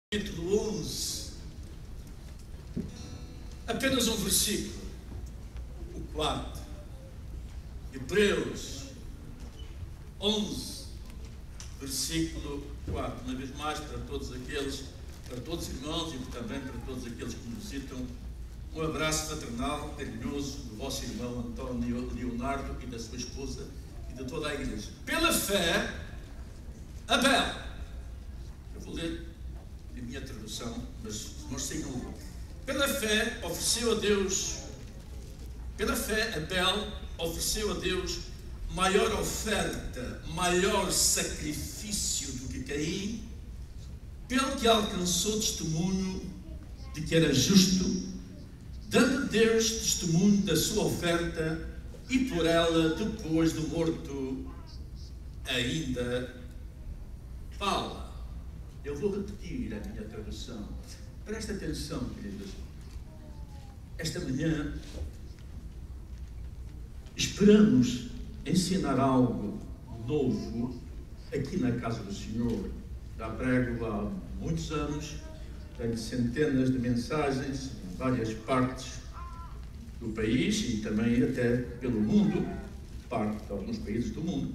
capítulo 11, apenas um versículo, o 4, Hebreus 11, versículo 4, uma vez mais para todos aqueles, para todos os irmãos e também para todos aqueles que nos visitam, um abraço fraternal, carinhoso do vosso irmão António Leonardo e da sua esposa e de toda a igreja. Pela fé, Abel, eu vou ler a minha tradução, mas nós sigam o outro. Pela fé ofereceu a Deus, pela fé Abel ofereceu a Deus maior oferta, maior sacrifício do que Caim, pelo que alcançou testemunho de que era justo, dando Deus testemunho da sua oferta, e por ela, depois do morto, ainda fala. Eu vou repetir a minha tradução. Presta atenção, queridos. Esta manhã esperamos ensinar algo novo aqui na casa do Senhor. Já prego há muitos anos, tenho centenas de mensagens em várias partes do país e também até pelo mundo, parte de alguns países do mundo.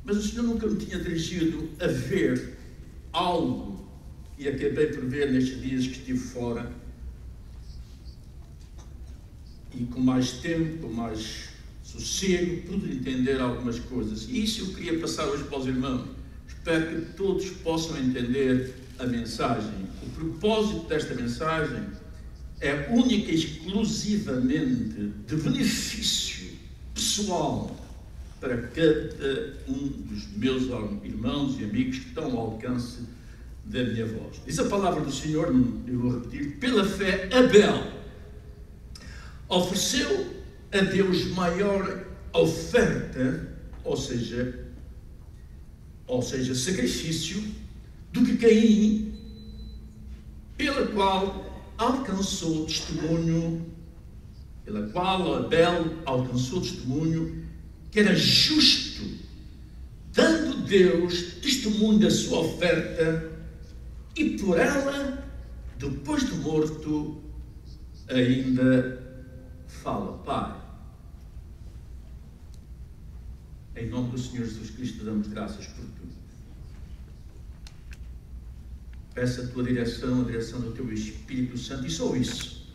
Mas o Senhor nunca me tinha dirigido a ver algo, e acabei por ver nestes dias que estive fora, e com mais tempo, mais sossego, pude entender algumas coisas. E isso eu queria passar hoje para os irmãos. Espero que todos possam entender a mensagem. O propósito desta mensagem é única e exclusivamente de benefício pessoal para cada um dos meus irmãos e amigos que estão ao alcance da minha voz. Diz a palavra do Senhor, eu vou repetir, pela fé Abel ofereceu a Deus maior oferta, ou seja, sacrifício, do que Caim, pela qual alcançou testemunho, pela qual Abel alcançou testemunho que era justo, dando Deus testemunho da sua oferta, e por ela, depois do morto, ainda fala. Pai, em nome do Senhor Jesus Cristo, damos graças por tudo. Peço a tua direção, a direção do teu Espírito Santo, e só isso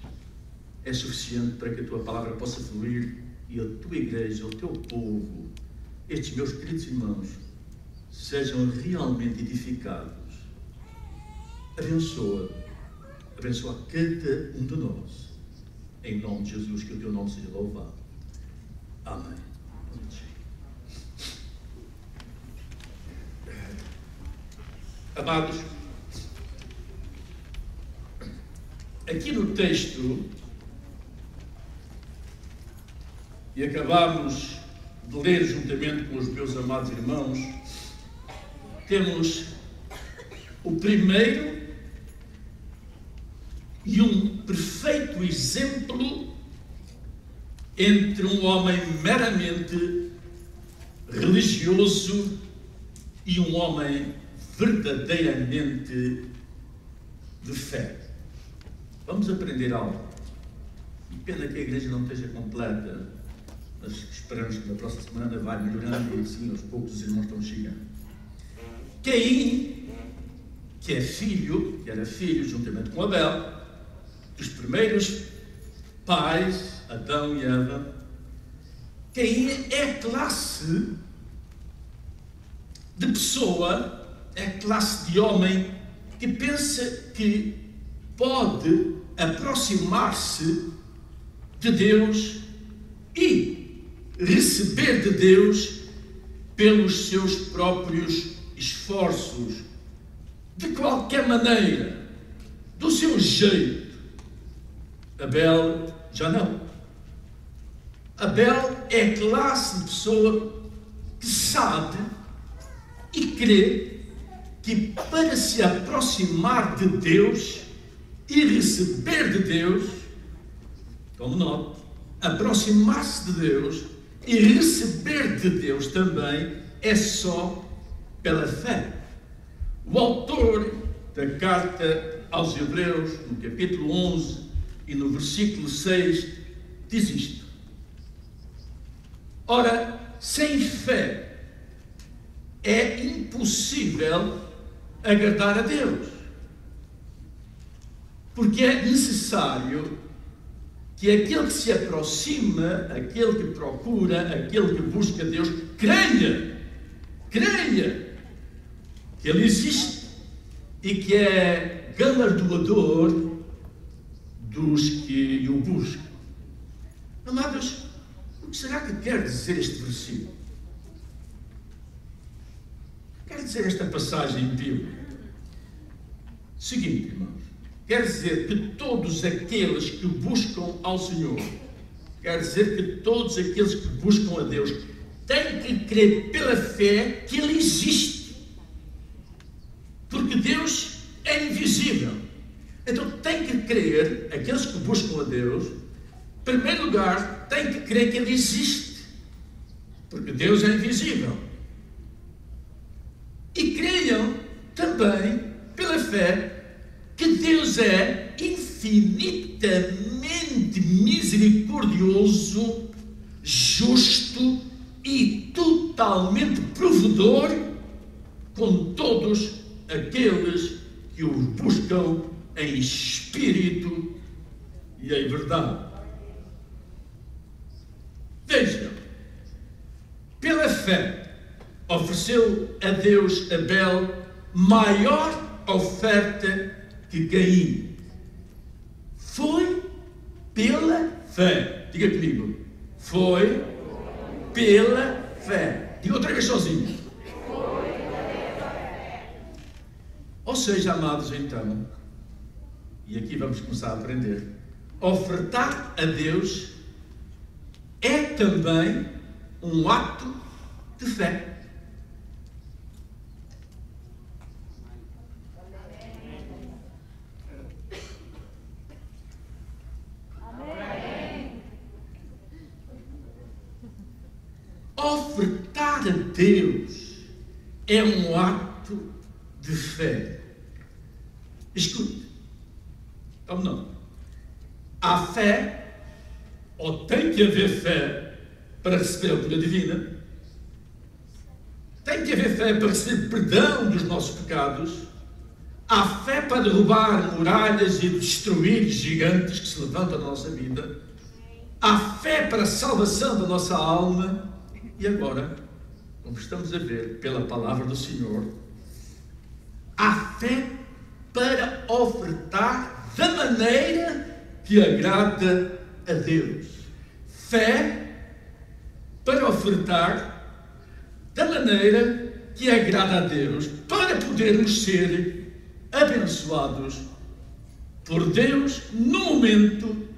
é suficiente para que a tua palavra possa fluir e a tua igreja, o teu povo, estes meus queridos irmãos, sejam realmente edificados. Abençoa cada um de nós. Em nome de Jesus, que o teu nome seja louvado. Amém. Amados, aqui no texto, e acabamos de ler juntamente com os meus amados irmãos, temos o primeiro e um perfeito exemplo entre um homem meramente religioso e um homem verdadeiramente de fé. Vamos aprender algo. E pena que a igreja não esteja completa, mas esperamos que na próxima semana vai melhorando e assim aos poucos os irmãos estão chegando. Caim, que era filho juntamente com Abel, dos primeiros pais, Adão e Eva. Caim é classe de pessoa, é classe de homem que pensa que pode aproximar-se de Deus e receber de Deus pelos seus próprios esforços, de qualquer maneira, do seu jeito. Abel já não. Abel é a classe de pessoa que sabe e crê que para se aproximar de Deus e receber de Deus, tome nota, aproximar-se de Deus e receber de Deus também é só pela fé. O autor da carta aos Hebreus, no capítulo 11 e no versículo 6, diz isto: ora, sem fé é impossível agradar a Deus, porque é necessário que aquele que se aproxima, aquele que procura, aquele que busca Deus, creia que Ele existe e que é galardoador dos que o buscam. Amados, o que será que quer dizer este versículo? Quer dizer esta passagem bíblica? Seguinte, irmãos, quer dizer que todos aqueles que buscam ao Senhor, quer dizer que todos aqueles que buscam a Deus, têm que crer pela fé que Ele existe. Porque Deus é invisível. Então tem que crer, aqueles que buscam a Deus, em primeiro lugar, têm que crer que Ele existe. Porque Deus é invisível. E creiam também, pela fé, que Deus é infinitamente misericordioso, justo e totalmente provedor com todos aqueles que o buscam em espírito e em verdade. Vejam, pela fé ofereceu a Deus Abel maior oferta que Caim. Foi pela fé. Diga comigo. Foi pela fé. Diga outra vez sozinho. Ou seja, amados, então, e aqui vamos começar a aprender, ofertar a Deus é também um ato de fé. Ofertar a Deus é um ato de fé. Escute, ou não? Há fé, ou tem que haver fé para receber a cura divina, tem que haver fé para receber perdão dos nossos pecados, há fé para derrubar muralhas e destruir gigantes que se levantam na nossa vida, há fé para a salvação da nossa alma. E agora, como estamos a ver pela palavra do Senhor, há fé para ofertar da maneira que agrada a Deus. Fé para ofertar da maneira que agrada a Deus, para podermos ser abençoados por Deus no momento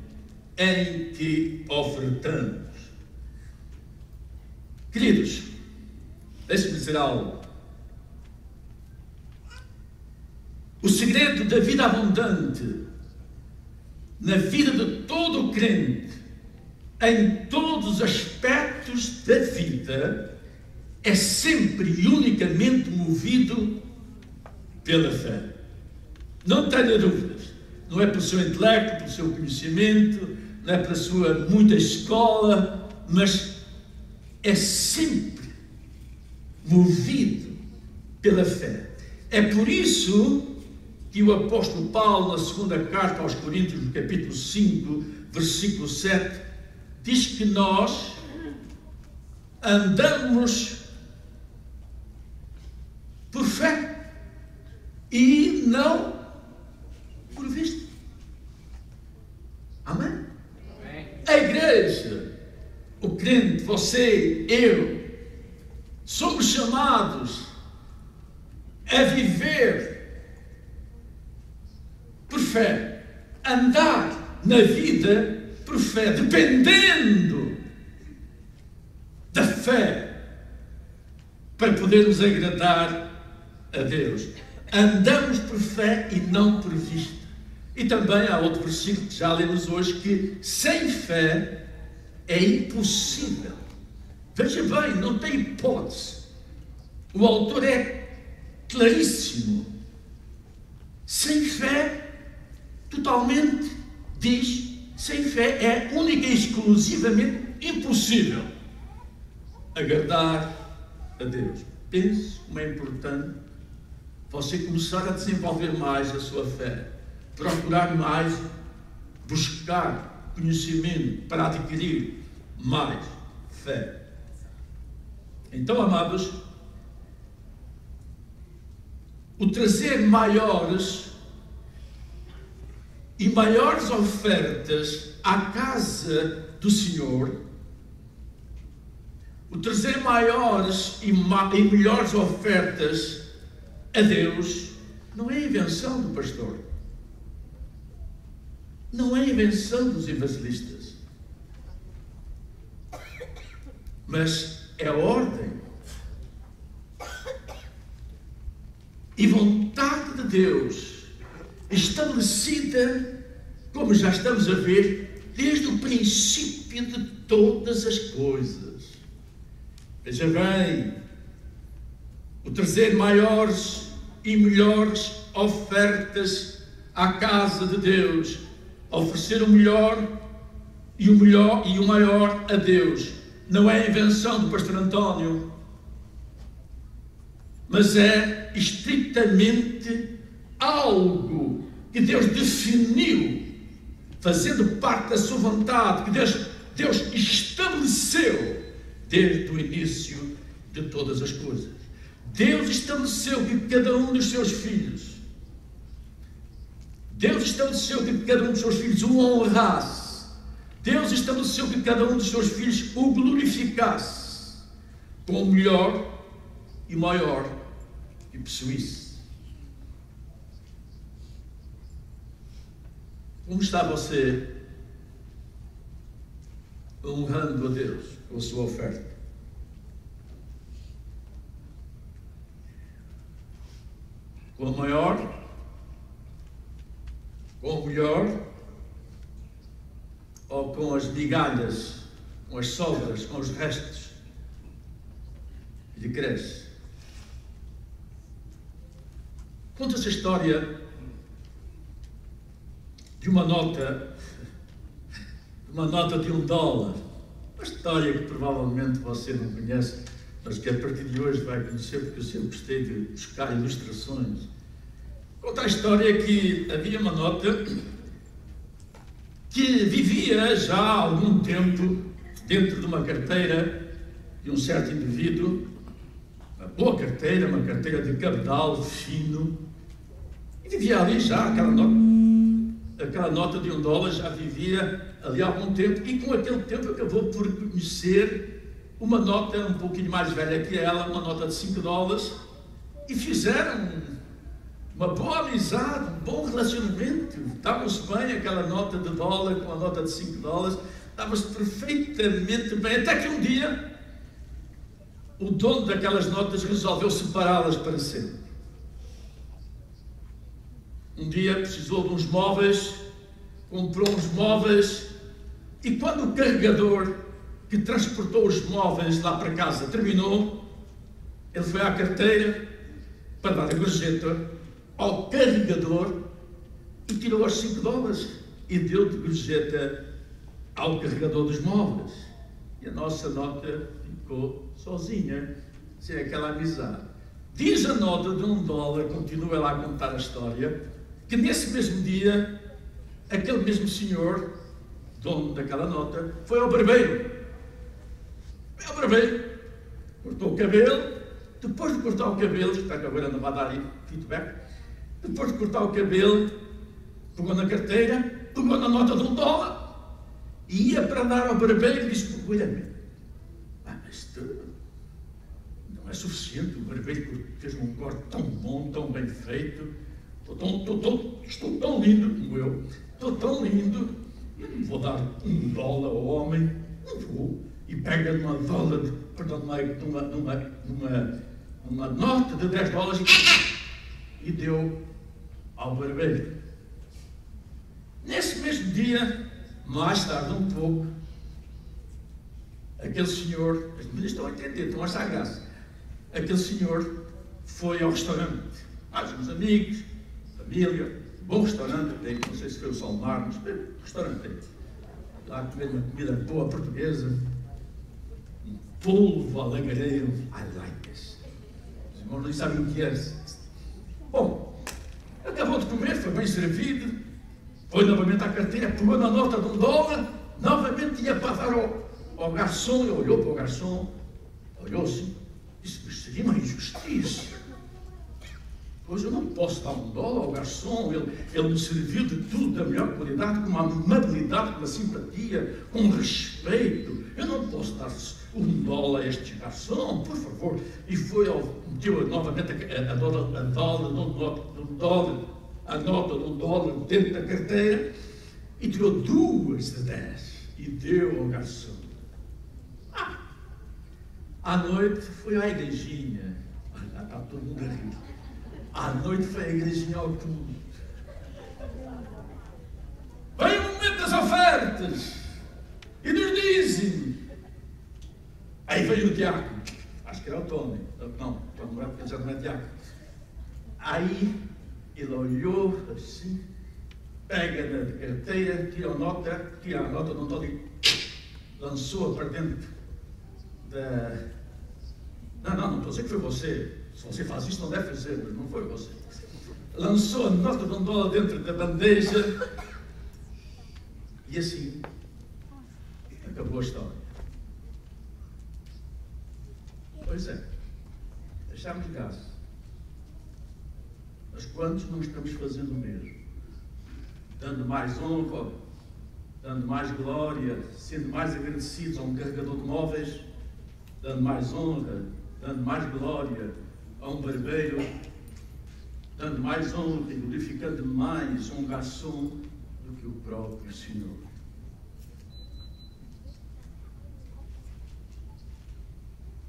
em que ofertamos. Queridos, deixe-me dizer algo. O segredo da vida abundante na vida de todo o crente, em todos os aspectos da vida, é sempre e unicamente movido pela fé. Não tenha dúvidas. Não é pelo seu intelecto, pelo seu conhecimento, não é pela sua muita escola, mas é sempre movido pela fé. É por isso que o apóstolo Paulo, na segunda carta aos Coríntios, no capítulo 5, versículo 7, diz que nós andamos por fé e não por vista. Amém? A igreja, o crente, você, eu, somos chamados a viver por fé, andar na vida por fé, dependendo da fé, para podermos agradar a Deus. Andamos por fé e não por vista. E também há outro versículo que já lemos hoje, que sem fé é impossível. Veja bem, não tem hipótese. O autor é claríssimo. Sem fé, totalmente, diz, sem fé é única e exclusivamente impossível agradar a Deus. Pense como é importante você começar a desenvolver mais a sua fé, procurar mais, buscar conhecimento para adquirir mais fé. Então, amados, o trazer maiores e maiores ofertas à casa do Senhor, o trazer maiores e melhores ofertas a Deus, não é invenção do pastor, não é invenção dos evangelistas, mas é a ordem e vontade de Deus estabelecida, como já estamos a ver, desde o princípio de todas as coisas. Veja bem, o trazer maiores e melhores ofertas à casa de Deus, oferecer o melhor e o maior a Deus, não é invenção do pastor António, mas é estritamente algo que Deus definiu, fazendo parte da sua vontade, que Deus estabeleceu desde o início de todas as coisas. Deus estabeleceu que cada um dos seus filhos, Deus estabeleceu que cada um dos seus filhos o honrasse, Deus estabeleceu que cada um dos seus filhos o glorificasse com o melhor e maior que possuísse. Como está você honrando a Deus com a sua oferta? Com a maior? Com o melhor? Ou com as migalhas, com as sobras, com os restos que lhe cresce? Conta-se a história de uma nota de $1. Uma história que provavelmente você não conhece, mas que a partir de hoje vai conhecer, porque eu sempre gostei de buscar ilustrações. Conta a história que havia uma nota que vivia já há algum tempo dentro de uma carteira de um certo indivíduo, uma boa carteira, uma carteira de cabedal fino, e vivia ali já, aquela nota de $1 já vivia ali há algum tempo, e com aquele tempo acabou por conhecer uma nota um pouquinho mais velha que ela, uma nota de $5, e fizeram uma boa amizade, um bom relacionamento. Davam-se bem, aquela nota de $1 com a nota de $5, dava-se perfeitamente bem, até que um dia o dono daquelas notas resolveu separá-las para sempre. Um dia precisou de uns móveis, comprou uns móveis, e quando o carregador que transportou os móveis lá para casa terminou, ele foi à carteira para dar a gorjeta ao carregador e tirou os $5 e deu de gorjeta ao carregador dos móveis. E a nossa nota ficou sozinha, sem aquela amizade. Diz a nota de $1, continua lá a contar a história, que nesse mesmo dia, aquele mesmo senhor, dono daquela nota, foi ao barbeiro. Cortou o cabelo. Depois de cortar o cabelo, espero que agora não vai dar aí feedback, depois de cortar o cabelo, pegou na carteira, pegou na nota de $1 e ia para dar ao barbeiro e disse: olha-me, mas isto não é suficiente. O barbeiro fez um corte tão bom, tão bem feito, estou tão lindo como eu, estou tão lindo, eu não vou dar $1 ao homem, não vou. E pega numa nota de $10 e deu ao barbeiro. Nesse mesmo dia, mais tarde um pouco, aquele senhor, as meninas estão a entender, estão a achar graça, aquele senhor foi ao restaurante, mais uns amigos, família, bom restaurante, não sei se foi o Salmar, mas restaurante. Lá comer uma comida boa portuguesa, um polvo alagareiro. I like this. Os irmãos nem sabem o que é. Bom, acabou de comer, foi bem servido, foi novamente à carteira, pegou na nota de $1, novamente ia para dar ao garçom. Ele olhou para o garçom, olhou assim, disse: mas seria uma injustiça. Pois eu não posso dar $1 ao garçom, ele me serviu de tudo da melhor qualidade, com uma amabilidade, com uma simpatia, com respeito. Eu não posso dar $1 a este garçom, por favor. E foi, meteu novamente a nota de $1 dentro da carteira e tirou 2 de 10 e deu ao garçom. À noite foi à igrejinha. Olha, está todo mundo a rir. À noite foi à igrejinha ao culto. Vem o momento das ofertas e dos dízimos. Aí veio o diácono. Acho que era o Tony. Não, ele já não é diácono. Aí ele olhou assim, pega na carteira, tira a nota de um Tony e lançou-a para dentro da... Não estou a dizer que foi você. Se você faz isso, não deve fazer, mas não foi você. Lançou a nota de $1 dentro da bandeja e assim acabou a história. Pois é, deixámos graça. Mas quantos não estamos fazendo o mesmo? Dando mais honra, dando mais glória, sendo mais agradecidos a um carregador de móveis, dando mais honra, dando mais glória a um barbeiro, dando mais honra e glorificando mais um garçom do que o próprio Senhor.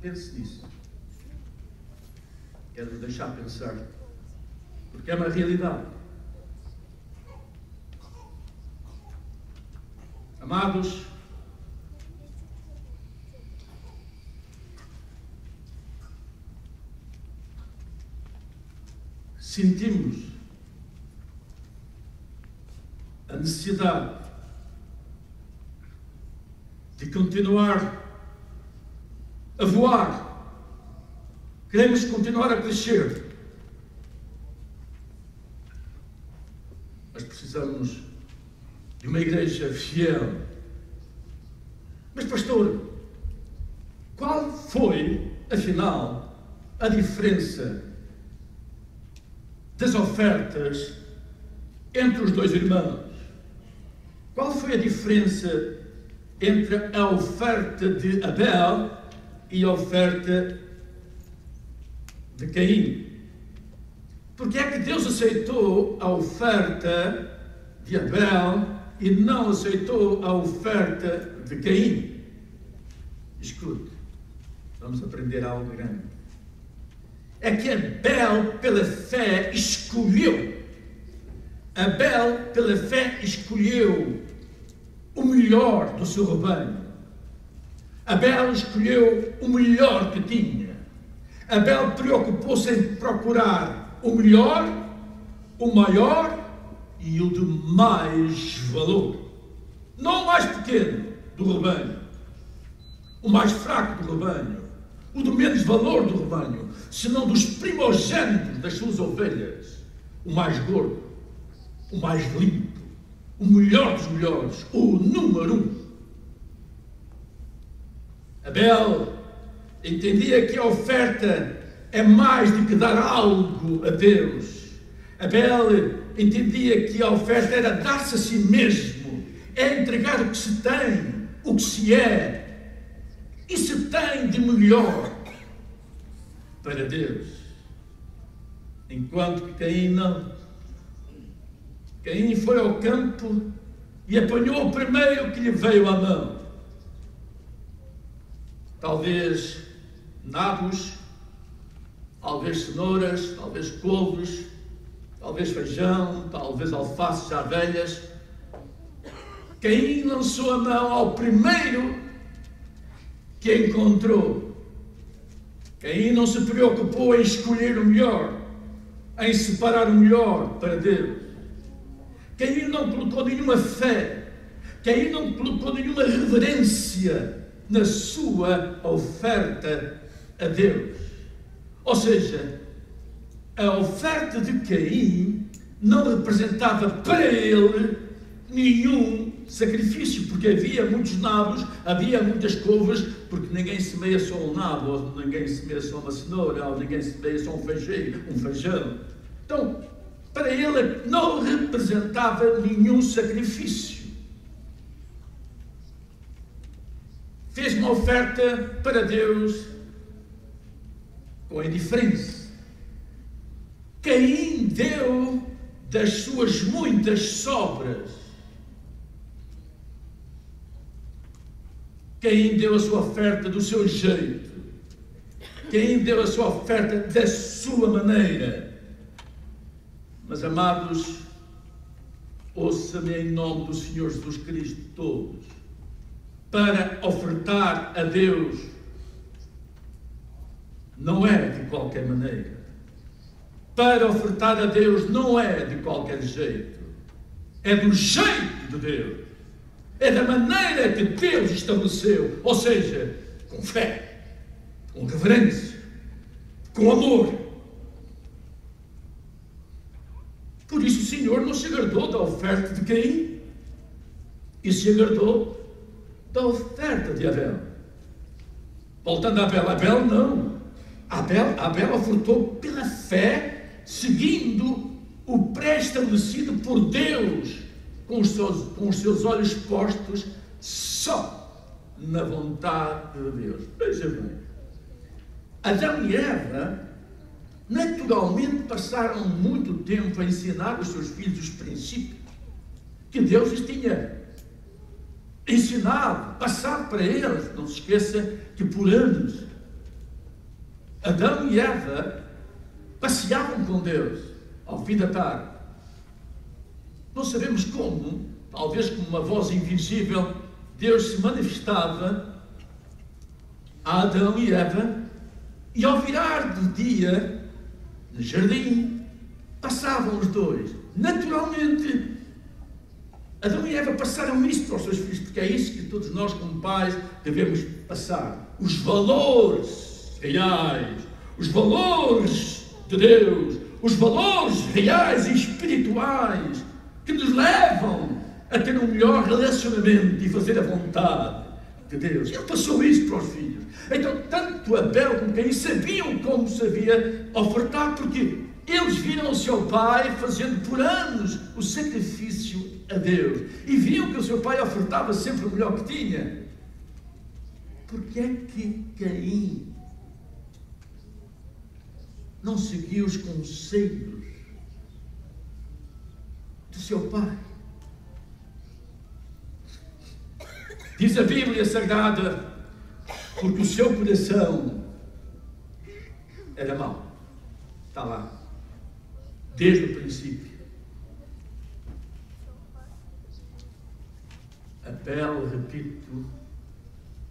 Pense nisso. Quero-vos deixar pensar, porque é uma realidade. Amados, sentimos a necessidade de continuar a voar, queremos continuar a crescer, mas precisamos de uma igreja fiel. Mas pastor, qual foi, afinal, a diferença das ofertas entre os dois irmãos? Qual foi a diferença entre a oferta de Abel e a oferta de Caim? Porque é que Deus aceitou a oferta de Abel e não aceitou a oferta de Caim? Escute, vamos aprender algo grande. É que Abel, pela fé, escolheu. Abel, pela fé, escolheu o melhor do seu rebanho. Abel escolheu o melhor que tinha. Abel preocupou-se em procurar o melhor, o maior e o de mais valor. Não o mais pequeno do rebanho, o mais fraco do rebanho, o de menos valor do rebanho, senão dos primogênitos das suas ovelhas, o mais gordo, o mais limpo, o melhor dos melhores, o número 1. Abel entendia que a oferta é mais do que dar algo a Deus. Abel entendia que a oferta era dar-se a si mesmo, é entregar o que se tem, o que se é, e se tem de melhor para Deus. Enquanto que Caim não. Caim foi ao campo e apanhou o primeiro que lhe veio à mão. Talvez nabos, talvez cenouras, talvez couves, talvez feijão, talvez alfaces já velhas. Caim lançou a mão ao primeiro que encontrou. Caim não se preocupou em escolher o melhor. em separar o melhor para Deus. Caim não colocou nenhuma fé, Caim não colocou nenhuma reverência na sua oferta a Deus. Ou seja, a oferta de Caim não representava para ele nenhum sacrifício, porque havia muitos nabos, havia muitas couves, porque ninguém semeia só um nabo, ou ninguém semeia só uma cenoura, ou ninguém semeia só um feijão. Então, para ele não representava nenhum sacrifício. Fez uma oferta para Deus com indiferença. Caim deu das suas muitas sobras. Caim deu a sua oferta do seu jeito. Caim deu a sua oferta da sua maneira. Mas, amados, ouça-me em nome do Senhor Jesus Cristo todos. Para ofertar a Deus não é de qualquer maneira. Para ofertar a Deus não é de qualquer jeito. É do jeito de Deus. É da maneira que Deus estabeleceu. Ou seja, com fé, com reverência, com amor. Por isso o Senhor não se agradou da oferta de Caim. E se agradou da oferta de Abel. Voltando a Abel, Abel não. Abel ofertou pela fé, seguindo o pré-estabelecido por Deus, com os seus olhos postos só na vontade de Deus. Veja bem, Adão e Eva naturalmente passaram muito tempo a ensinar aos seus filhos os princípios que Deus lhes tinha ensinado, passado para eles. Não se esqueça que por anos Adão e Eva passeavam com Deus ao fim da tarde. Não sabemos como, talvez como uma voz invisível, Deus se manifestava a Adão e Eva, e ao virar do dia, no jardim, passavam os dois. Naturalmente, Adão e Eva passaram isso para os seus filhos, porque é isso que todos nós, como pais, devemos passar. Os valores reais, os valores de Deus, os valores reais e espirituais que nos levam a ter um melhor relacionamento e fazer a vontade de Deus. Ele passou isso para os filhos. Então, tanto Abel como Caim sabiam como sabia ofertar, porque eles viram o seu pai fazendo por anos o sacrifício a Deus. E viam que o seu pai ofertava sempre o melhor que tinha. Porque é que Caim não seguiu os conselhos do seu pai? Diz a Bíblia Sagrada, porque o seu coração era mau. Está lá, desde o princípio. Abel, repito,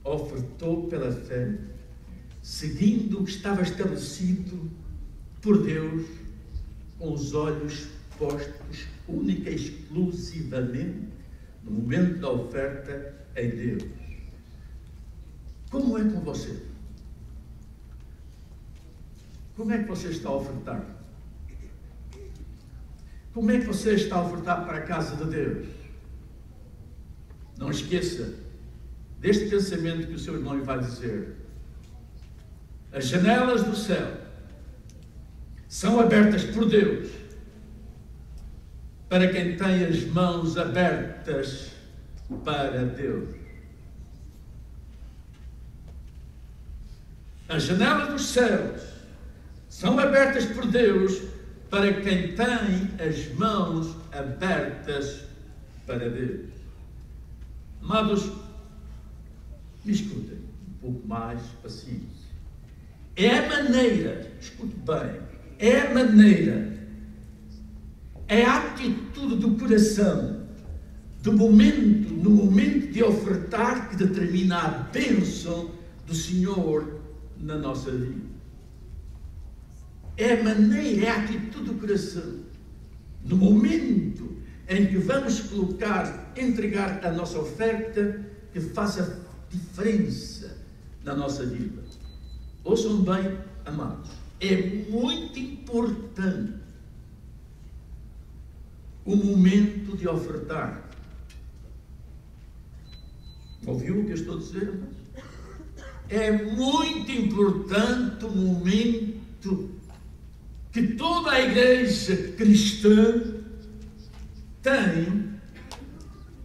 ofertou pela fé, seguindo o que estava estabelecido por Deus, com os olhos postos única e exclusivamente no momento da oferta em Deus. Como é com você? Como é que você está a ofertar? Como é que você está a ofertar para a casa de Deus? Não esqueça deste pensamento que o seu irmão lhe vai dizer. As janelas do céu são abertas por Deus para quem tem as mãos abertas para Deus. As janelas dos céus são abertas por Deus para quem tem as mãos abertas para Deus. Amados, me escutem um pouco mais paciência. É a maneira, escute bem, é a maneira, é a atitude do coração, no momento de ofertar, que determina a bênção do Senhor na nossa vida. É a maneira, é a atitude do coração. No momento em que vamos entregar a nossa oferta, que faz a diferença na nossa vida. Ouçam bem, amados, é muito importante o momento de ofertar. Ouviu o que eu estou a dizer, amados? É muito importante o momento que toda a igreja cristã tem,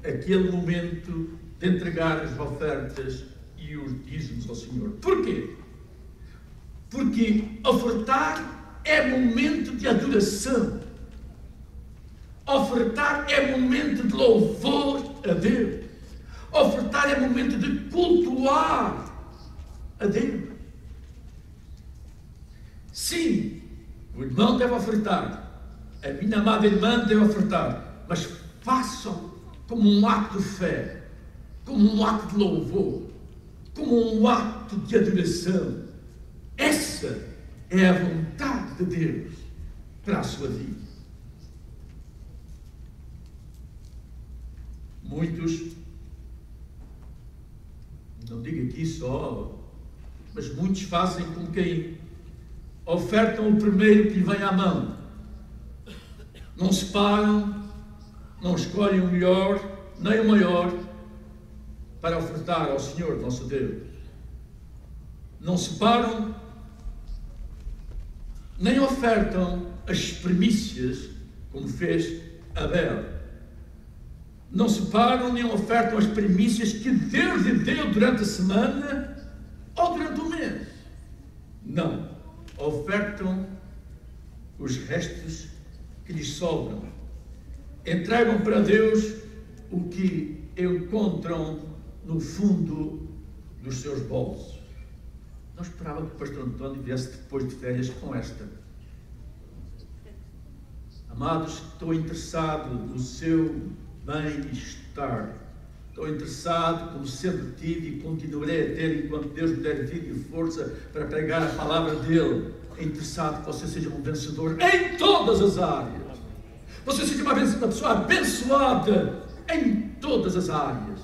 aquele momento de entregar as ofertas e os dízimos ao Senhor. Porquê? Porque ofertar é momento de adoração. Ofertar é momento de louvor a Deus. Ofertar é momento de cultuar a Deus. Sim, o irmão deve ofertar, a minha amada irmã deve ofertar, mas façam como um ato de fé, como um ato de louvor, como um ato de adoração. Essa é a vontade de Deus para a sua vida. Muitos, não digo aqui só, mas muitos fazem como Caim. Ofertam o primeiro que lhe vem à mão. Não se param, não escolhem o melhor, nem o maior, para ofertar ao Senhor, nosso Deus. Não se param, nem ofertam as primícias, como fez Abel. Não se param, nem ofertam as primícias que Deus lhe deu durante a semana ou durante o mês. Não. Ofertam os restos que lhes sobram. Entregam para Deus o que encontram no fundo dos seus bolsos. Não esperava que o pastor António viesse depois de férias com esta. Amados, estou interessado no seu bem-estar. Estou interessado, como sempre tive e continuarei a ter, enquanto Deus me der vida e força para pregar a palavra dele. É interessado que você seja um vencedor em todas as áreas. Você seja uma pessoa abençoada em todas as áreas.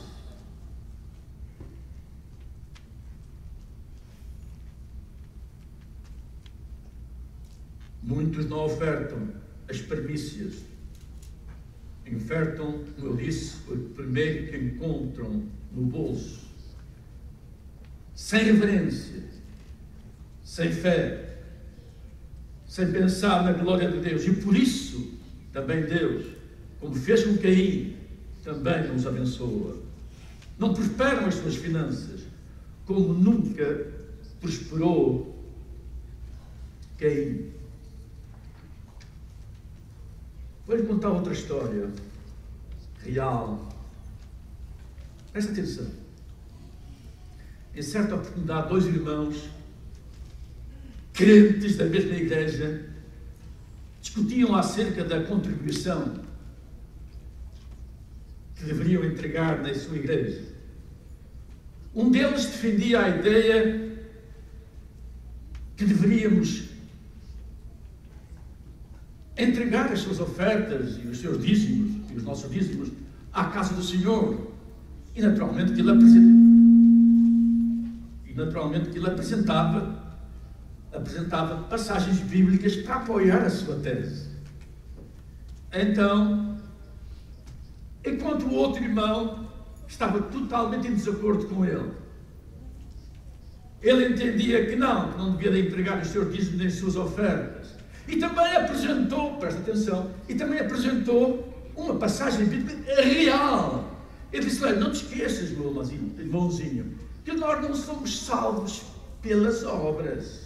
Muitos não ofertam as primícias. Ofertam, como eu disse, o primeiro que encontram no bolso. Sem reverência, sem fé, sem pensar na glória de Deus. E por isso, também Deus, como fez com Caim, também nos abençoa. Não prosperam as suas finanças, como nunca prosperou Caim. Vou-lhe contar outra história real. Presta atenção. Em certa oportunidade, dois irmãos, crentes da mesma igreja, discutiam acerca da contribuição que deveriam entregar na sua igreja. Um deles defendia a ideia que deveríamos entregar as suas ofertas e os seus dízimos, e os nossos dízimos, à casa do Senhor. E naturalmente que ele apresentava passagens bíblicas para apoiar a sua tese. Então, enquanto o outro irmão estava totalmente em desacordo com ele, ele entendia que não devia de entregar os seus dízimos nem as suas ofertas. E também apresentou, presta atenção, uma passagem bíblica real. Ele disse: não te esqueças, meu irmãozinho, que nós não somos salvos pelas obras.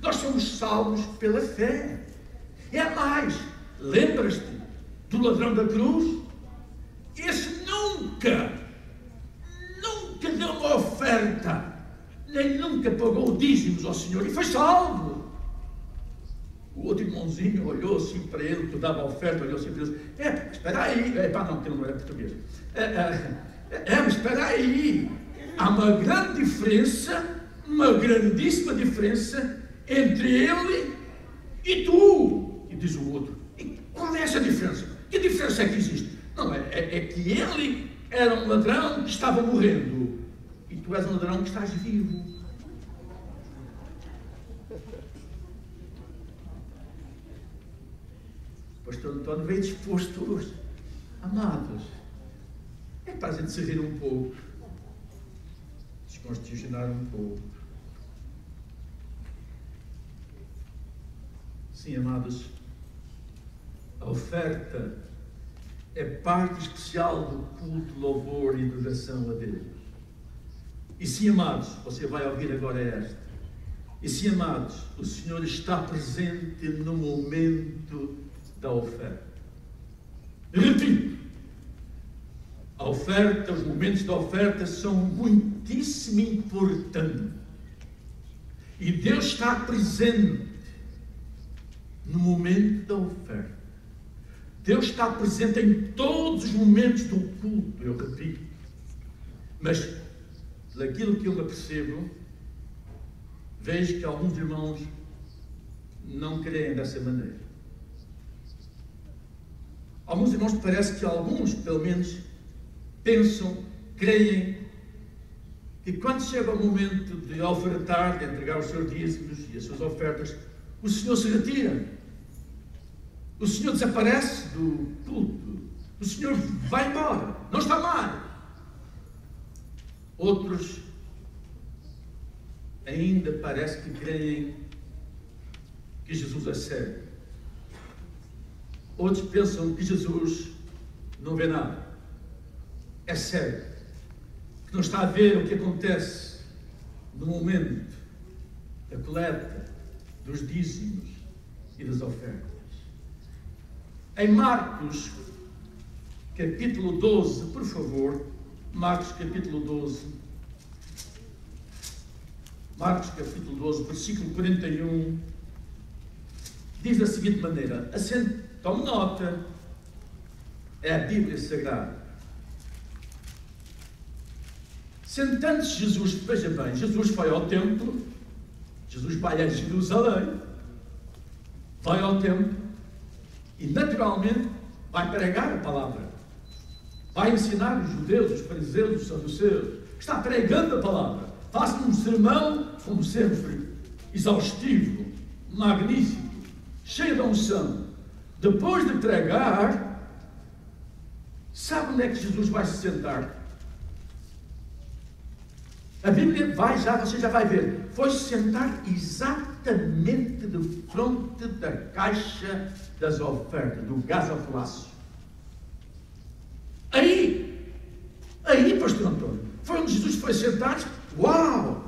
Nós somos salvos pela fé. É mais, lembras-te do ladrão da cruz? Esse nunca deu uma oferta, nem nunca pagou dízimos ao Senhor e foi salvo. O outro irmãozinho olhou assim para ele, que dava a oferta, olhou assim para ele: espera aí. Não, que não era português. Mas espera aí. Há uma grande diferença, uma grandíssima diferença entre ele e tu. E diz o outro, e qual é essa diferença? Que diferença é que existe? Não, é que ele era um ladrão que estava morrendo e tu és um ladrão que estás vivo. O pastor António veio disposto hoje. Amados, é para a gente se rir um pouco, descongestionar um pouco. Sim, amados, a oferta é parte especial do culto, louvor e adoração a Deus. E sim, amados, você vai ouvir agora esta. E sim, amados, o Senhor está presente no momento da oferta. Repito, a oferta, os momentos da oferta são muitíssimo importantes. E Deus está presente no momento da oferta. Deus está presente em todos os momentos do culto, eu repito. Mas, daquilo que eu me apercebo, vejo que alguns irmãos não creem dessa maneira. Alguns irmãos, parece que alguns, pelo menos, pensam, creem, que quando chega o momento de ofertar, de entregar os seus dízimos e as suas ofertas, o Senhor se retira. O Senhor desaparece do culto. O Senhor vai embora. Não está mais. Outros ainda parece que creem que Jesus é cego. Outros pensam que Jesus não vê nada. É cego. Que não está a ver o que acontece no momento da coleta, dos dízimos e das ofertas. Em Marcos, capítulo 12, por favor, Marcos, capítulo 12, Marcos, capítulo 12, versículo 41, diz da seguinte maneira, tome nota, é a Bíblia Sagrada. Sentando-se Jesus, veja bem, Jesus foi ao templo, Jesus vai a Jerusalém, vai ao templo, e naturalmente vai pregar a palavra. Vai ensinar os judeus, os fariseus, os saduceus. Está pregando a palavra. Faz um sermão, como sempre, exaustivo, magnífico, cheio de unção. Depois de pregar, sabe onde é que Jesus vai se sentar? A Bíblia vai já, você já vai ver. Foi se sentar exatamente de fronte da caixa das ofertas, do gasofilácio. Aí, pastor Antônio, foi onde Jesus foi sentar. Uau!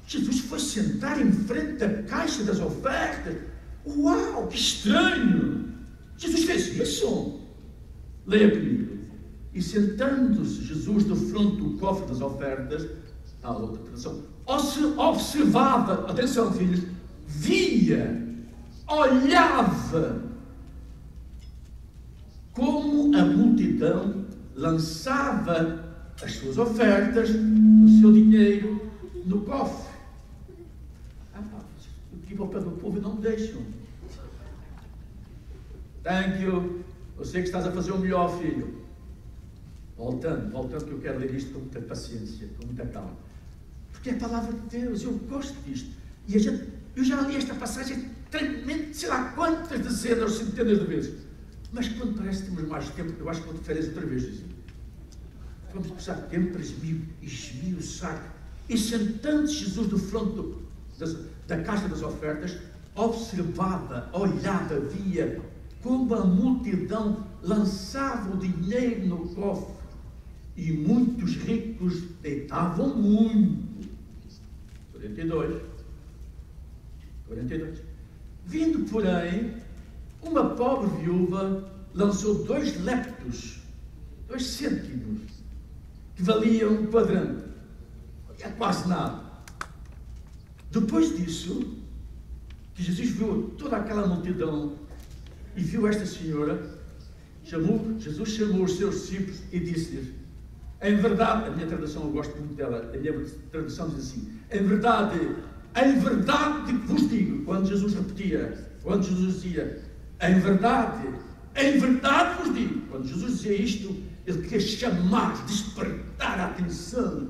Jesus foi sentar em frente da caixa das ofertas. Uau, que estranho! Jesus fez isso. Leia comigo. E sentando-se Jesus de frente do cofre das ofertas, a outra tradução, observava, atenção filhos, via, olhava como a multidão lançava as suas ofertas, o seu dinheiro no cofre. Aqui para o pé do povo não me deixam. Thank you. Eu sei que estás a fazer o melhor, filho. Voltando, que eu quero ler isto com muita paciência, com muita calma. Porque é a palavra de Deus, eu gosto disto. E eu já li esta passagem tremendamente, sei lá quantas dezenas ou centenas de vezes. Mas quando parece que temos mais tempo, eu acho que vou de férias outra vez, Jesusinho. Vamos precisar de tempo para esmiuçar. E sentando-se Jesus do fronte da caixa das ofertas, observava, olhava, via como a multidão lançava o dinheiro no cofre e muitos ricos deitavam muito. 42. Vindo, porém, uma pobre viúva lançou 2 leptos, 2 cêntimos, que valiam um quadrante. É quase nada. Depois disso, que Jesus viu toda aquela multidão e viu esta senhora, Jesus chamou os seus discípulos e disse-lhes, em verdade, a minha tradução eu gosto muito dela, a minha tradução diz assim, em verdade em verdade vos digo, quando Jesus repetia, quando Jesus dizia, em verdade vos digo, quando Jesus dizia isto, ele queria chamar, despertar a atenção.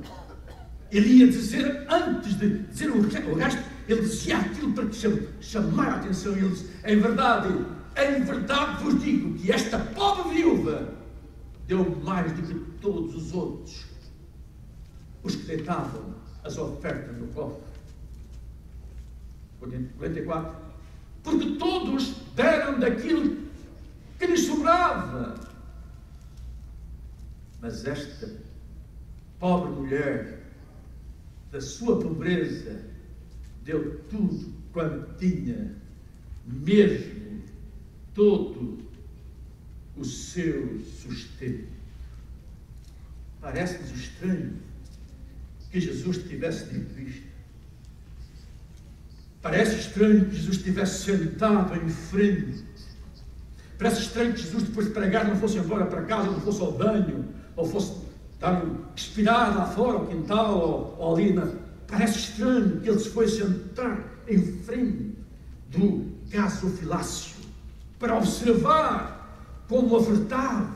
Ele ia dizer, antes de dizer o resto, ele dizia aquilo para chamar a atenção. Ele disse, em verdade vos digo que esta pobre viúva deu mais do que todos os outros, os que deitavam as ofertas no cofre. 44. Porque todos deram daquilo que lhes sobrava. Mas esta pobre mulher, da sua pobreza, deu tudo quanto tinha, mesmo todo o seu sustento. Parece-nos estranho que Jesus tivesse dito isto. Parece estranho que Jesus estivesse sentado em frente. Parece estranho que Jesus, depois de pregar, não fosse embora para casa, não fosse ao banho, ou fosse dar respirar lá fora, ao quintal, ou ali na... Parece estranho que ele se foi sentar em frente do gasofilácio para observar como ofertava.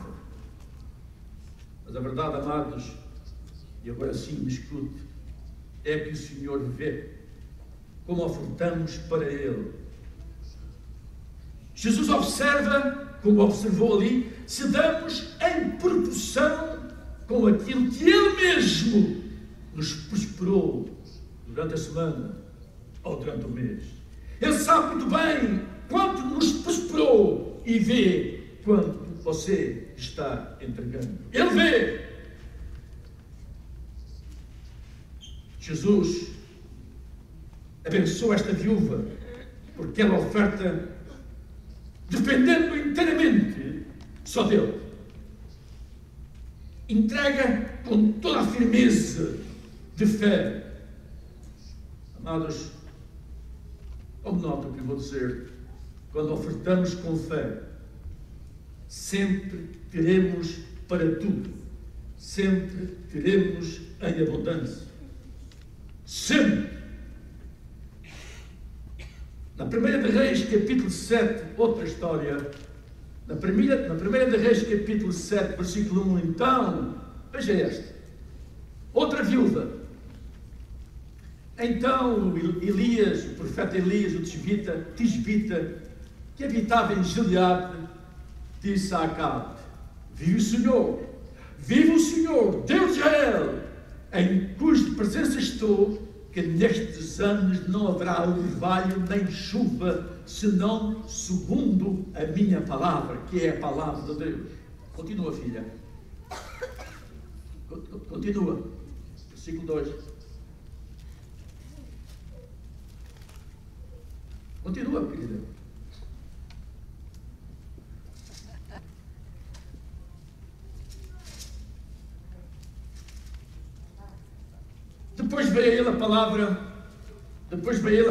Mas a verdade, amados, e agora sim me escute, é que o Senhor vê como ofertamos para Ele. Jesus observa, como observou ali, se damos em proporção com aquilo que Ele mesmo nos prosperou durante a semana ou durante o mês. Ele sabe muito bem quanto nos prosperou e vê quanto você está entregando. Ele vê. Jesus abençoa esta viúva porque ela oferta dependendo inteiramente só dele. Entrega com toda a firmeza de fé. Amados, como nota o que vou dizer, quando ofertamos com fé, sempre teremos para tudo, sempre teremos em abundância. Sempre. Na 1 de Reis, capítulo 7, outra história. Na 1 de Reis, capítulo 7, versículo 1, então, veja esta. Outra viúva. Então, Elias, o profeta Elias, o tisbita, que habitava em Gileade, disse a Acabe, vive o Senhor, Deus de Israel, em cuja presença estou, que nestes anos não haverá orvalho nem chuva, senão segundo a minha palavra, que é a palavra de Deus. Continua, filha. Continua. Versículo 2. Continua, querida. Depois veio a ele a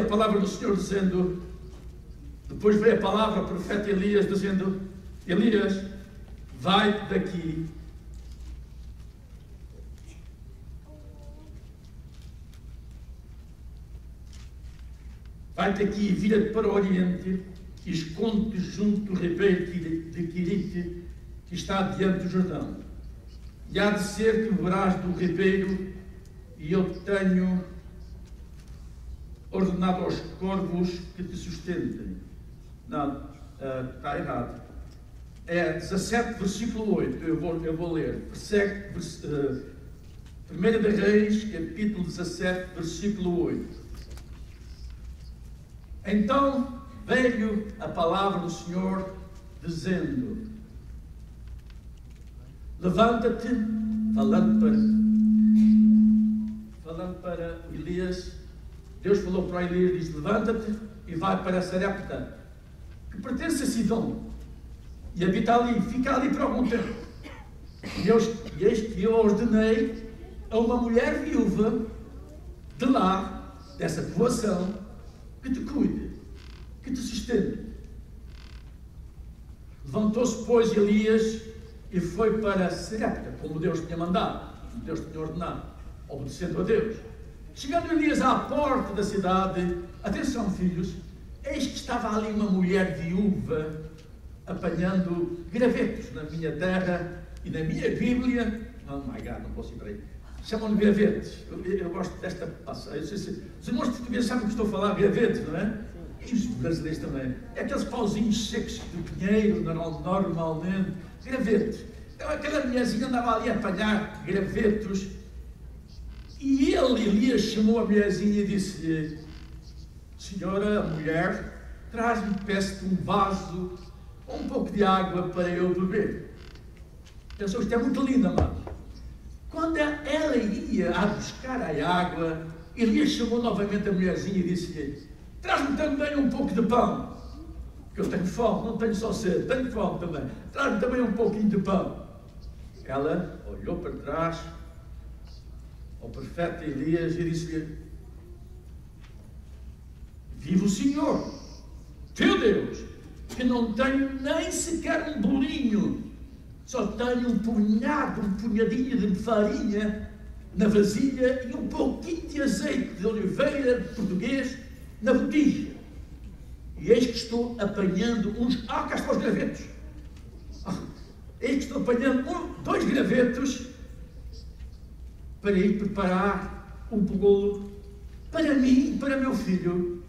palavra do Senhor dizendo, depois veio a palavra do profeta Elias dizendo, Elias, vai daqui, e vira-te para o Oriente e esconde-te junto do ribeiro de Quirite, que está diante do Jordão. E há de ser que verás do ribeiro, e eu tenho ordenado aos corvos que te sustentem. Não, está errado. É 17, versículo 8. Eu vou ler. 1 de Reis, capítulo 17, versículo 8. Então veio a palavra do Senhor, dizendo, levanta-te, falando para Elias. Deus falou para Elias, diz, levanta-te e vai para Sarepta, que pertence a Sidom, e habita ali, fica ali por algum tempo. E eis que eu ordenei a uma mulher viúva de lá, dessa povoação, que te cuide, que te sustente. Levantou-se, pois, Elias e foi para Sarepta, como Deus tinha mandado, como Deus tinha ordenado, obedecendo a Deus. Chegando Elias à porta da cidade, atenção filhos, eis que estava ali uma mulher viúva apanhando gravetos na minha terra e na minha Bíblia. Oh my God, não posso ir para aí. Chamam-lhe gravetos. Eu gosto desta passagem. Os irmãos portugueses sabem o que estou a falar, gravetos, não é? E os brasileiros também. É aqueles pauzinhos secos de pinheiro, normalmente. Gravetos. Então aquela mulherzinha andava ali a apanhar gravetos. E Elias, chamou a mulherzinha e disse-lhe: senhora, mulher, traz-me, peço-te um vaso com um pouco de água para eu beber. Pensou, isto é muito lindo, amado. Quando ela ia a buscar a água, Elias chamou novamente a mulherzinha e disse-lhe: traz-me também um pouco de pão, porque eu tenho fome, não tenho só sede, tenho fome também. Traz-me também um pouquinho de pão. Ela olhou para trás ao profeta Elias e disse-lhe: vive o Senhor, teu Deus, que não tenho nem sequer um bolinho, só tenho um punhadinho de farinha na vasilha e um pouquinho de azeite de oliveira português na botija. E eis que estou apanhando uns... cá estão os gravetos. Eis que estou apanhando 2 gravetos para ir preparar um bolo para mim e para meu filho,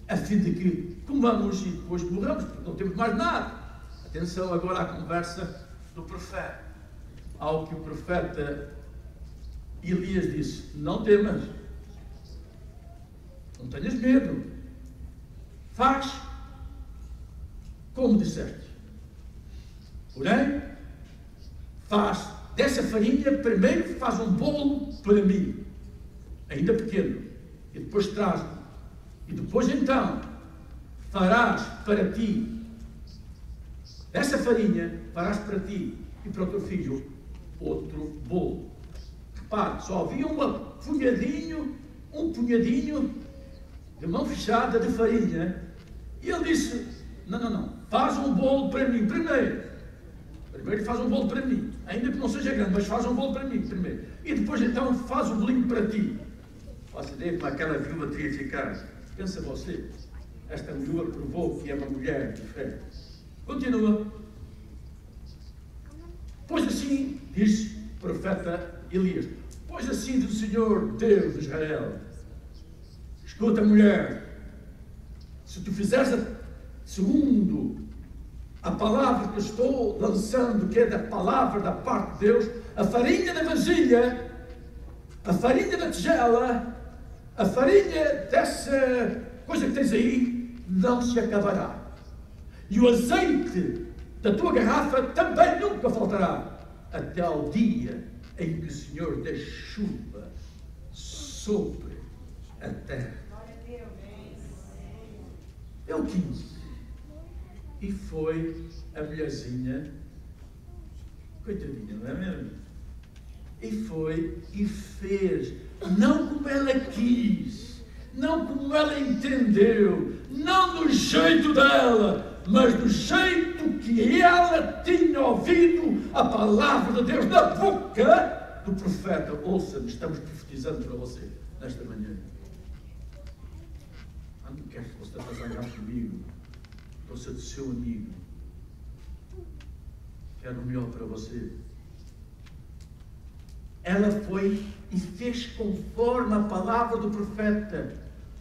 a fim de que comamos e depois morramos, porque não temos mais nada. Atenção agora à conversa do profeta. Ao que o profeta Elias disse: não temas, não tenhas medo, faz como disseste. Porém, faz dessa farinha, primeiro faz um bolo para mim, ainda pequeno, e depois traz-me, e depois então farás para ti, dessa farinha farás para ti e para o teu filho outro bolo. Repare, só havia um punhadinho de mão fechada de farinha, e ele disse: não, faz um bolo para mim primeiro faz um bolo para mim, ainda que não seja grande, mas faz um bolo para mim primeiro, e depois então faz um bolinho para ti. Faça ideia como aquela viúva teria ficado. Pensa você, esta viúva provou que é uma mulher de fé. Continua. Pois assim, diz o profeta Elias, pois assim diz o Senhor Deus de Israel: escuta, mulher, se tu fizeres segundo a palavra que eu estou lançando, que é da palavra da parte de Deus, a farinha da vasilha, a farinha da tigela, a farinha dessa coisa que tens aí, não se acabará. E o azeite da tua garrafa também nunca faltará, até ao dia em que o Senhor dê chuva sobre a terra. É o 15. E foi a mulherzinha, coitadinha, não é mesmo? E foi e fez, não como ela quis, não como ela entendeu, não do jeito dela, mas do jeito que ela tinha ouvido a palavra de Deus na boca do profeta. Ouça-me, estamos profetizando para você nesta manhã. Não quero que você esteja a zangar comigo, estou a ser seu amigo. Quero o melhor para você. Ela foi e fez conforme a palavra do profeta.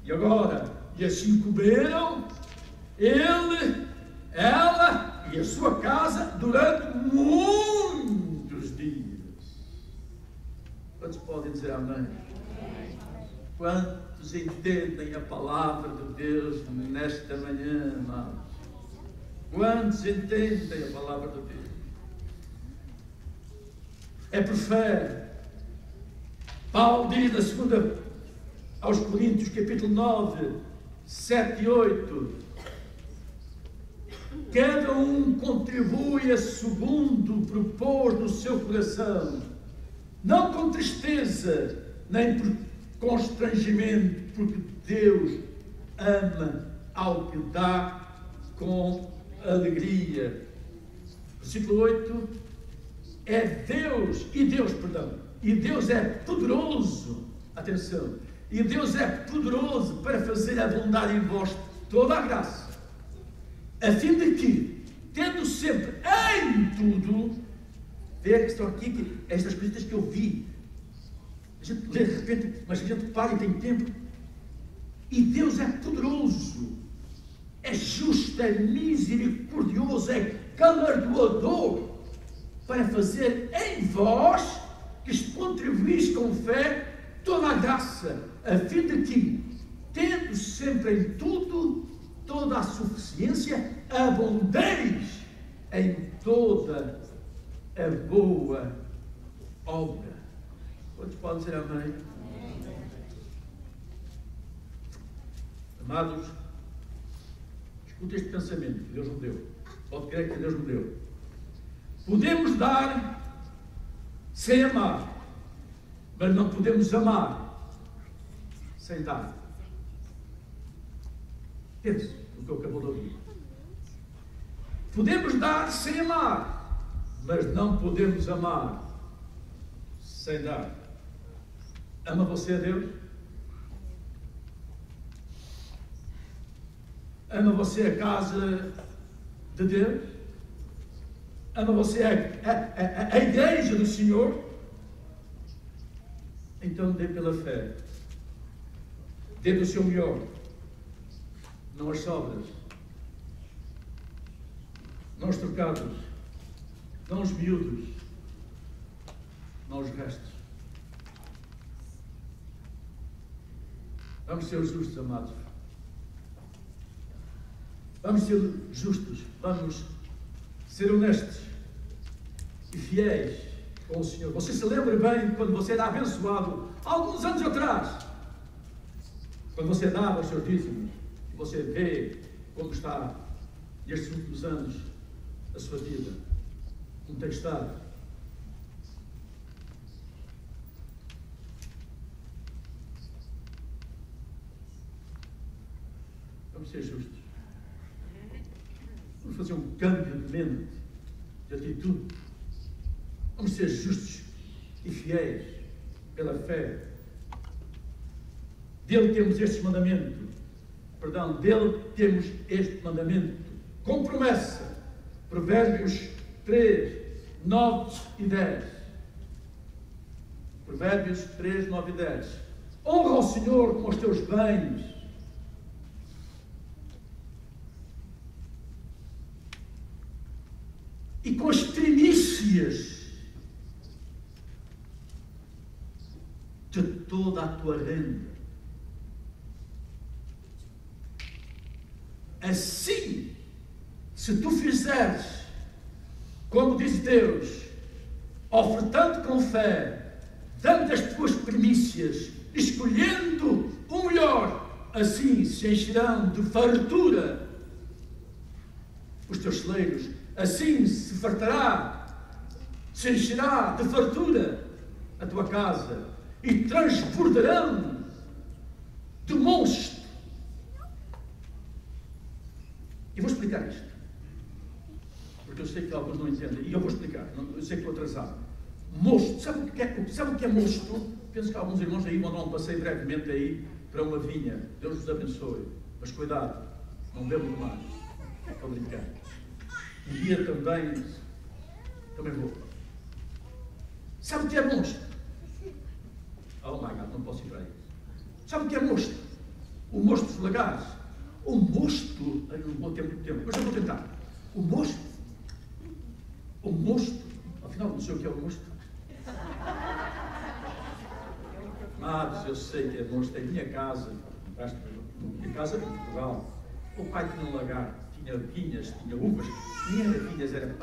E agora, e assim comeram ele, ela e a sua casa durante muitos dias. Quantos podem dizer amém? Quantos entendem a palavra de Deus nesta manhã, amados? Quantos entendem a palavra de Deus? É por fé. Paulo diz na segunda aos Coríntios, capítulo 9, 7 e 8, cada um contribui a segundo propôs no seu coração, não com tristeza, nem por constrangimento, porque Deus ama ao que dá com alegria. Versículo 8, e Deus é poderoso Atenção. E Deus é poderoso para fazer abundar em vós toda a graça, a fim de que, tendo sempre em tudo, vê que estão aqui estas coisas que eu vi. A gente lê de repente, mas a gente para e tem tempo. E Deus é poderoso, é justo, é misericordioso, é galardoador para fazer em vós, que contribuís com fé, toda a graça, a fim de que, tendo sempre em tudo, toda a suficiência, abundeis em toda a boa obra. Quantos podem dizer amém? Amados, escute este pensamento que Deus me deu. Pode crer que Deus me deu. Podemos dar sem amar, mas não podemos amar sem dar. Pense no que eu acabou de ouvir. Podemos dar sem amar, mas não podemos amar sem dar. Ama você a Deus? Ama você a casa de Deus? Ama você a igreja do Senhor? Então dê pela fé. Dê do seu melhor. Não as sobras. Não os trocados. Não os miúdos. Não os restos. Vamos ser justos, amados. Vamos ser justos. Vamos ser honestos e fiéis com o Senhor. Você se lembra bem quando você era abençoado, alguns anos atrás, quando você dava os seus dízimos, e você vê como está nestes últimos anos a sua vida, como tem estado. Vamos ser justos. Vamos fazer um câmbio de mente, de atitude. Vamos ser justos e fiéis pela fé. Dele temos este mandamento. Dele temos este mandamento. Com promessa. Provérbios 3, 9 e 10. Provérbios 3, 9 e 10. Honra ao Senhor com os teus bens. E com as primícias de toda a tua renda. Assim, se tu fizeres, como diz Deus, ofertando com fé, dando as tuas primícias, escolhendo o melhor, assim se encherão de fartura os teus celeiros. Assim se fartará, se encherá de fartura a tua casa e transbordarão de mosto. E vou explicar isto, porque eu sei que alguns não entendem, e eu vou explicar, eu sei que estou atrasado. Mosto, sabe o que é mosto? Penso que alguns irmãos aí vão dar um passeio brevemente aí para uma vinha. Deus vos abençoe, mas cuidado, não bebo demais, estou a brincar. Um dia também vou. Sabe o que é mosto? Oh my God, não posso ir para aí. Sabe o que é mosto? O mosto dos lagares. O mosto, eu não vou ter muito tempo, mas eu vou tentar. O mosto, afinal não sei o que é o mosto. Amados, eu sei que é mosto. Em minha casa, minha casa em Portugal, o pai tinha um lagar. Tinha vinhas, tinha uvas, nem era vinhas, eram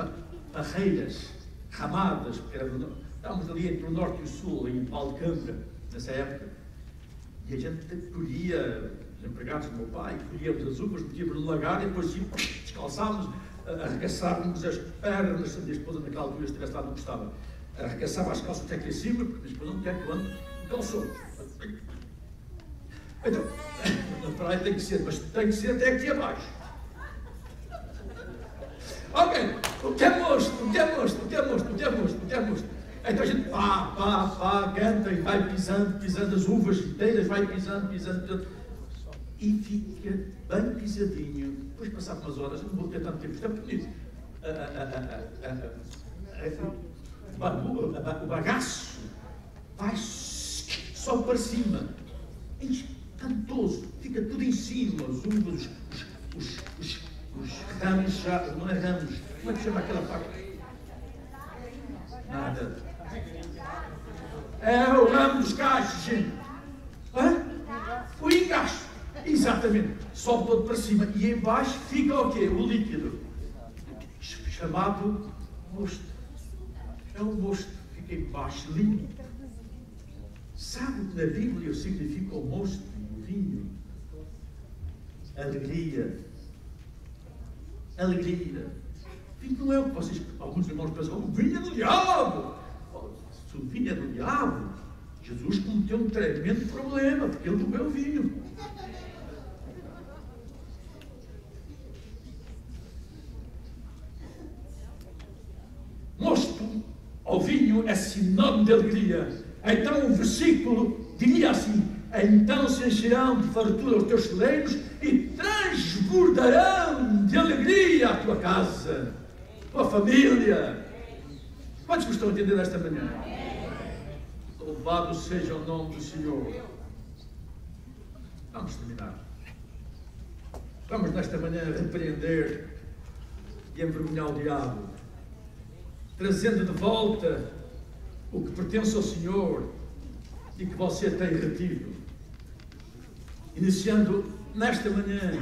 parreiras, ramadas, porque estávamos ali entre o norte e o sul, em Alcântara, nessa época, e a gente colhia, os empregados do meu pai, colhíamos as uvas, metíamos no lagar e depois descalçávamos, arregaçávamos as pernas. Se a minha esposa naquela altura estivesse lá, não gostava, arregaçava as calças até aqui acima, porque a minha esposa não quer que eu ande com calções. Então, para aí tem que ser, mas tem que ser até aqui abaixo. Ok, o que é mosto? Então a gente canta e vai pisando as uvas inteiras, vai pisando. E fica bem pisadinho. Depois de passar umas horas, não vou ter tanto tempo, está bonito. O bagaço vai só para cima. É espantoso. Fica tudo em cima. As uvas, os ramos, já, não é ramos. Como é que chama aquela parte? Nada. É o ramo dos cachos, gente. O engaixo. Exatamente. Sobe todo para cima. E embaixo fica o quê? O líquido. Chamado mosto. É o mosto. Fica embaixo, limpo. Sabe o que na Bíblia significa o mosto, o vinho? Alegria. Alegria. Vinho não é o que vocês, alguns irmãos pensam, o vinho é do diabo. Se o vinho é do diabo, Jesus cometeu um tremendo problema, porque ele bebeu o vinho. Mosto ao vinho é sinônimo de alegria. Então o versículo diria assim: então se encherão de fartura os teus celeiros e transbordarão de alegria a tua casa, a tua família. Quantos me estão a entender esta manhã? Louvado seja o nome do Senhor. Vamos terminar. Vamos nesta manhã repreender e envergonhar o diabo, trazendo de volta o que pertence ao Senhor e que você tem retido. Iniciando nesta manhã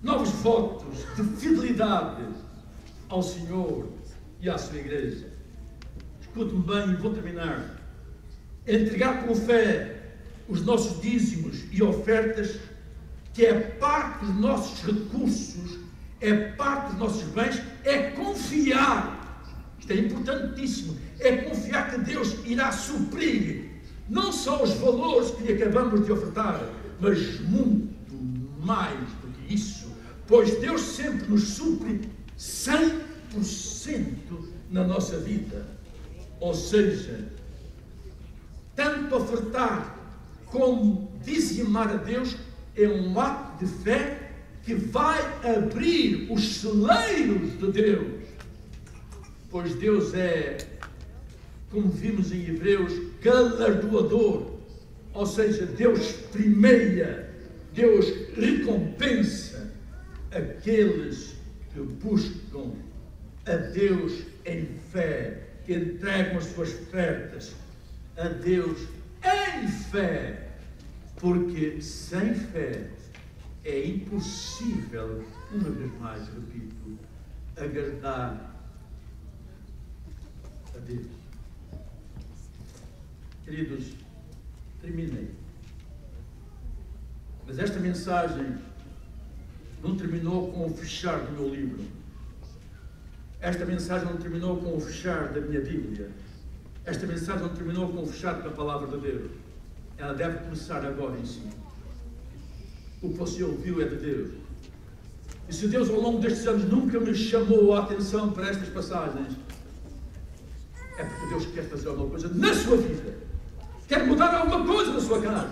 novos votos de fidelidade ao Senhor e à sua igreja. Escute-me bem e vou terminar. Entregar com fé os nossos dízimos e ofertas, que é parte dos nossos recursos, é parte dos nossos bens, é confiar. Isto é importantíssimo. É confiar que Deus irá suprir não só os valores que lhe acabamos de ofertar, mas muito mais do que isso, pois Deus sempre nos supre 100% na nossa vida. Ou seja, tanto ofertar como dizimar a Deus é um ato de fé que vai abrir os celeiros de Deus. Pois Deus é, como vimos em Hebreus, galardoador. Ou seja, Deus primeia, Deus recompensa aqueles que buscam a Deus em fé, que entregam as suas ofertas a Deus em fé, porque sem fé é impossível, uma vez mais repito, agradar a Deus. Queridos, terminei. Mas esta mensagem não terminou com o fechar do meu livro. Esta mensagem não terminou com o fechar da minha Bíblia. Esta mensagem não terminou com o fechar da palavra de Deus. Ela deve começar agora em si. O que você ouviu é de Deus. E se Deus ao longo destes anos nunca me chamou a atenção para estas passagens, é porque Deus quer fazer alguma coisa na sua vida. Quer mudar alguma coisa na sua casa.